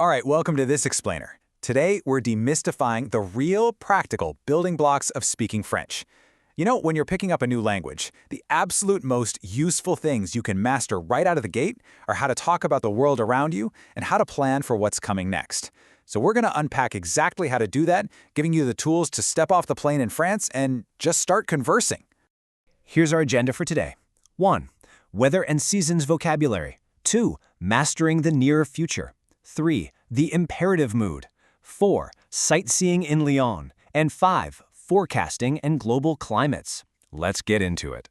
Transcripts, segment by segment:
All right, welcome to this explainer. Today, we're demystifying the real practical building blocks of speaking French. You know, when you're picking up a new language, the absolute most useful things you can master right out of the gate are how to talk about the world around you and how to plan for what's coming next. So we're going to unpack exactly how to do that, giving you the tools to step off the plane in France and just start conversing. Here's our agenda for today. 1. Weather and seasons vocabulary. 2. Mastering the near future. 3. The imperative mood. 4. Sightseeing in Lyon. And 5. Forecasting and global climates. Let's get into it.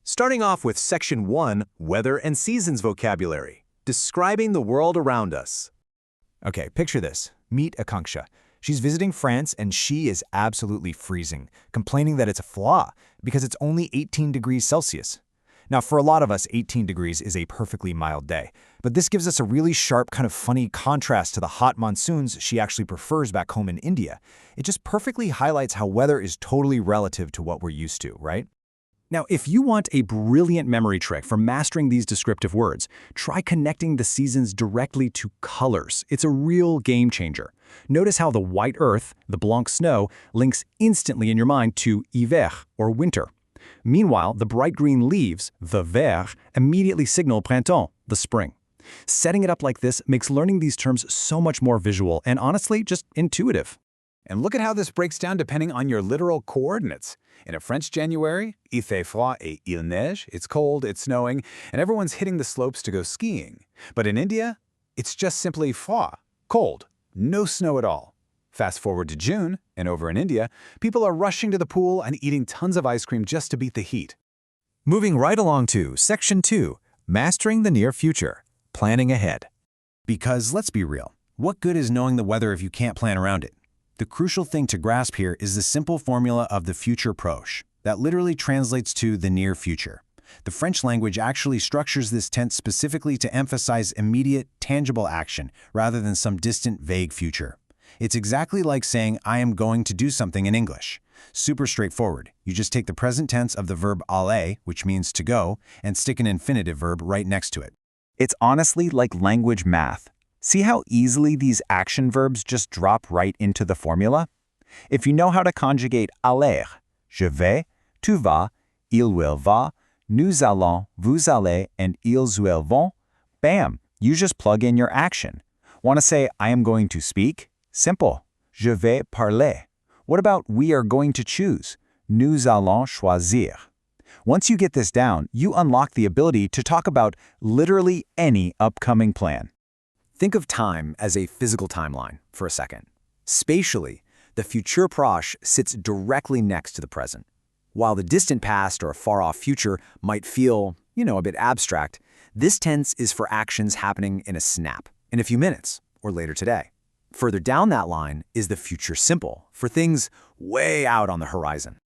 Starting off with Section 1, Weather and Seasons Vocabulary, describing the world around us. Okay, picture this. Meet Akanksha. She's visiting France and she is absolutely freezing, complaining that it's a flaw because it's only 18 degrees Celsius. Now, for a lot of us, 18 degrees is a perfectly mild day, but this gives us a really sharp, kind of funny contrast to the hot monsoons she actually prefers back home in India. It just perfectly highlights how weather is totally relative to what we're used to, right? Now, if you want a brilliant memory trick for mastering these descriptive words, try connecting the seasons directly to colors. It's a real game changer. Notice how the white earth, the blanc snow, links instantly in your mind to hiver, or winter. Meanwhile, the bright green leaves, the vert, immediately signal printemps, the spring. Setting it up like this makes learning these terms so much more visual and honestly just intuitive. And look at how this breaks down depending on your literal coordinates. In a French January, il fait froid et il neige, it's cold, it's snowing, and everyone's hitting the slopes to go skiing. But in India, it's just simply froid, cold, no snow at all. Fast forward to June, and over in India, people are rushing to the pool and eating tons of ice cream just to beat the heat. Moving right along to Section 2, Mastering the Near Future, Planning Ahead. Because let's be real, what good is knowing the weather if you can't plan around it? The crucial thing to grasp here is the simple formula of the futur proche, that literally translates to the near future. The French language actually structures this tense specifically to emphasize immediate, tangible action rather than some distant, vague future. It's exactly like saying, I am going to do something in English. Super straightforward. You just take the present tense of the verb aller, which means to go, and stick an infinitive verb right next to it. It's honestly like language math. See how easily these action verbs just drop right into the formula? If you know how to conjugate aller, je vais, tu vas, il will va, nous allons, vous allez, and ils will vont, bam, you just plug in your action. Want to say, I am going to speak? Simple. Je vais parler. What about we are going to choose? Nous allons choisir. Once you get this down, you unlock the ability to talk about literally any upcoming plan. Think of time as a physical timeline for a second. Spatially, the futur proche sits directly next to the present. While the distant past or a far-off future might feel, a bit abstract, this tense is for actions happening in a snap, in a few minutes, or later today. Further down that line is the future simple, for things way out on the horizon.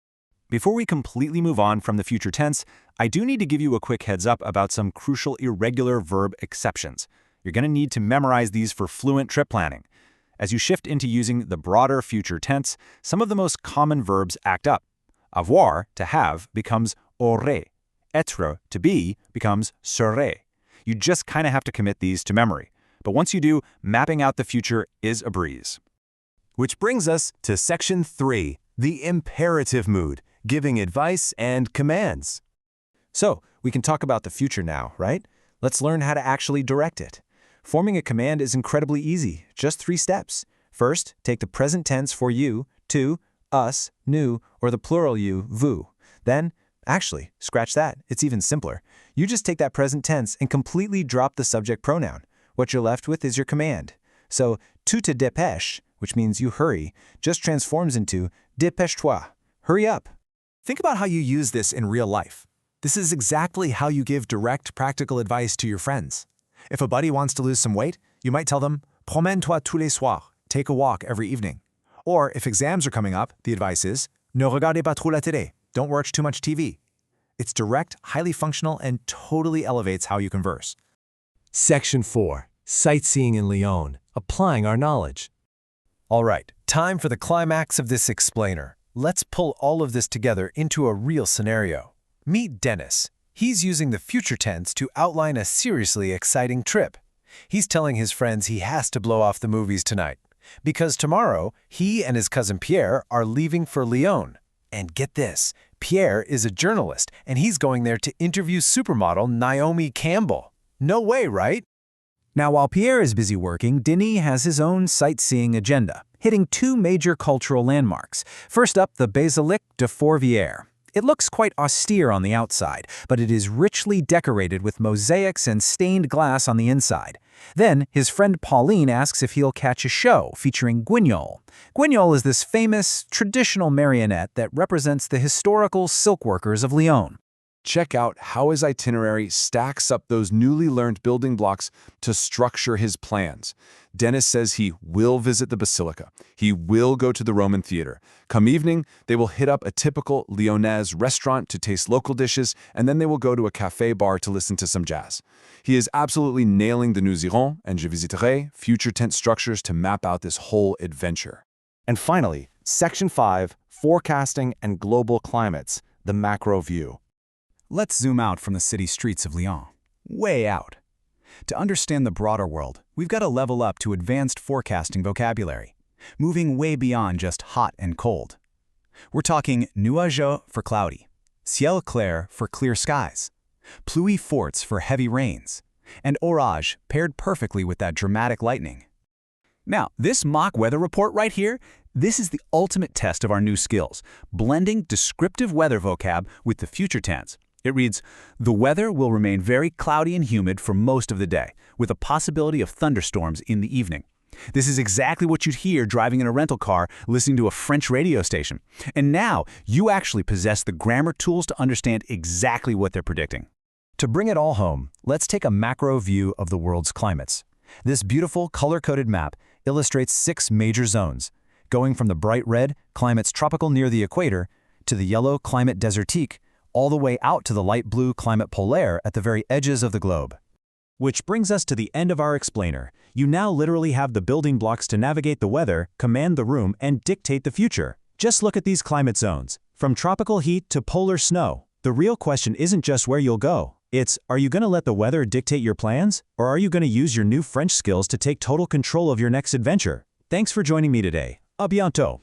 Before we completely move on from the future tense, I do need to give you a quick heads up about some crucial irregular verb exceptions. You're going to need to memorize these for fluent trip planning. As you shift into using the broader future tense, some of the most common verbs act up. Avoir, to have, becomes aurait. Être, to be, becomes serait. You just kind of have to commit these to memory. But once you do, mapping out the future is a breeze. Which brings us to Section 3, the imperative mood, giving advice and commands. So, we can talk about the future now, right? Let's learn how to actually direct it. Forming a command is incredibly easy, just 3 steps. First, take the present tense for you, to, us, nous, or the plural you, vous. Then, actually, scratch that, it's even simpler. You just take that present tense and completely drop the subject pronoun. What you're left with is your command. So, tu te dépêches, which means you hurry, just transforms into dépêche-toi, hurry up. Think about how you use this in real life. This is exactly how you give direct, practical advice to your friends. If a buddy wants to lose some weight, you might tell them, promène-toi tous les soirs, take a walk every evening. Or if exams are coming up, the advice is, ne regardez pas trop la télé, don't watch too much TV. It's direct, highly functional, and totally elevates how you converse. Section 4, Sightseeing in Lyon, applying our knowledge. All right, time for the climax of this explainer. Let's pull all of this together into a real scenario. Meet Denis. He's using the future tense to outline a seriously exciting trip. He's telling his friends he has to blow off the movies tonight, because tomorrow he and his cousin Pierre are leaving for Lyon. And get this, Pierre is a journalist, and he's going there to interview supermodel Naomi Campbell. No way, right? Now, while Pierre is busy working, Denis has his own sightseeing agenda, hitting two major cultural landmarks. First up, the Basilique de Fourvière. It looks quite austere on the outside, but it is richly decorated with mosaics and stained glass on the inside. Then, his friend Pauline asks if he'll catch a show featuring Guignol. Guignol is this famous, traditional marionette that represents the historical silk workers of Lyon. Check out how his itinerary stacks up those newly learned building blocks to structure his plans. Denis says he will visit the Basilica. He will go to the Roman theater. Come evening, they will hit up a typical Lyonnaise restaurant to taste local dishes, and then they will go to a cafe bar to listen to some jazz. He is absolutely nailing the Nous irons and Je visiterai future tense structures to map out this whole adventure. And finally, Section 5, Forecasting and Global Climates, the macro view. Let's zoom out from the city streets of Lyon. Way out. To understand the broader world, we've got to level up to advanced forecasting vocabulary, moving way beyond just hot and cold. We're talking nuageux for cloudy, ciel clair for clear skies, pluie fortes for heavy rains, and orage paired perfectly with that dramatic lightning. Now, this mock weather report right here, this is the ultimate test of our new skills, blending descriptive weather vocab with the future tense. It reads, the weather will remain very cloudy and humid for most of the day, with a possibility of thunderstorms in the evening. This is exactly what you'd hear driving in a rental car listening to a French radio station. And now you actually possess the grammar tools to understand exactly what they're predicting. To bring it all home, let's take a macro view of the world's climates. This beautiful color-coded map illustrates 6 major zones, going from the bright red, climates tropical near the equator, to the yellow, climate desertique, all the way out to the light blue climate polaire at the very edges of the globe. Which brings us to the end of our explainer. You now literally have the building blocks to navigate the weather, command the room, and dictate the future. Just look at these climate zones. From tropical heat to polar snow. The real question isn't just where you'll go. It's, are you going to let the weather dictate your plans? Or are you going to use your new French skills to take total control of your next adventure? Thanks for joining me today. À bientôt.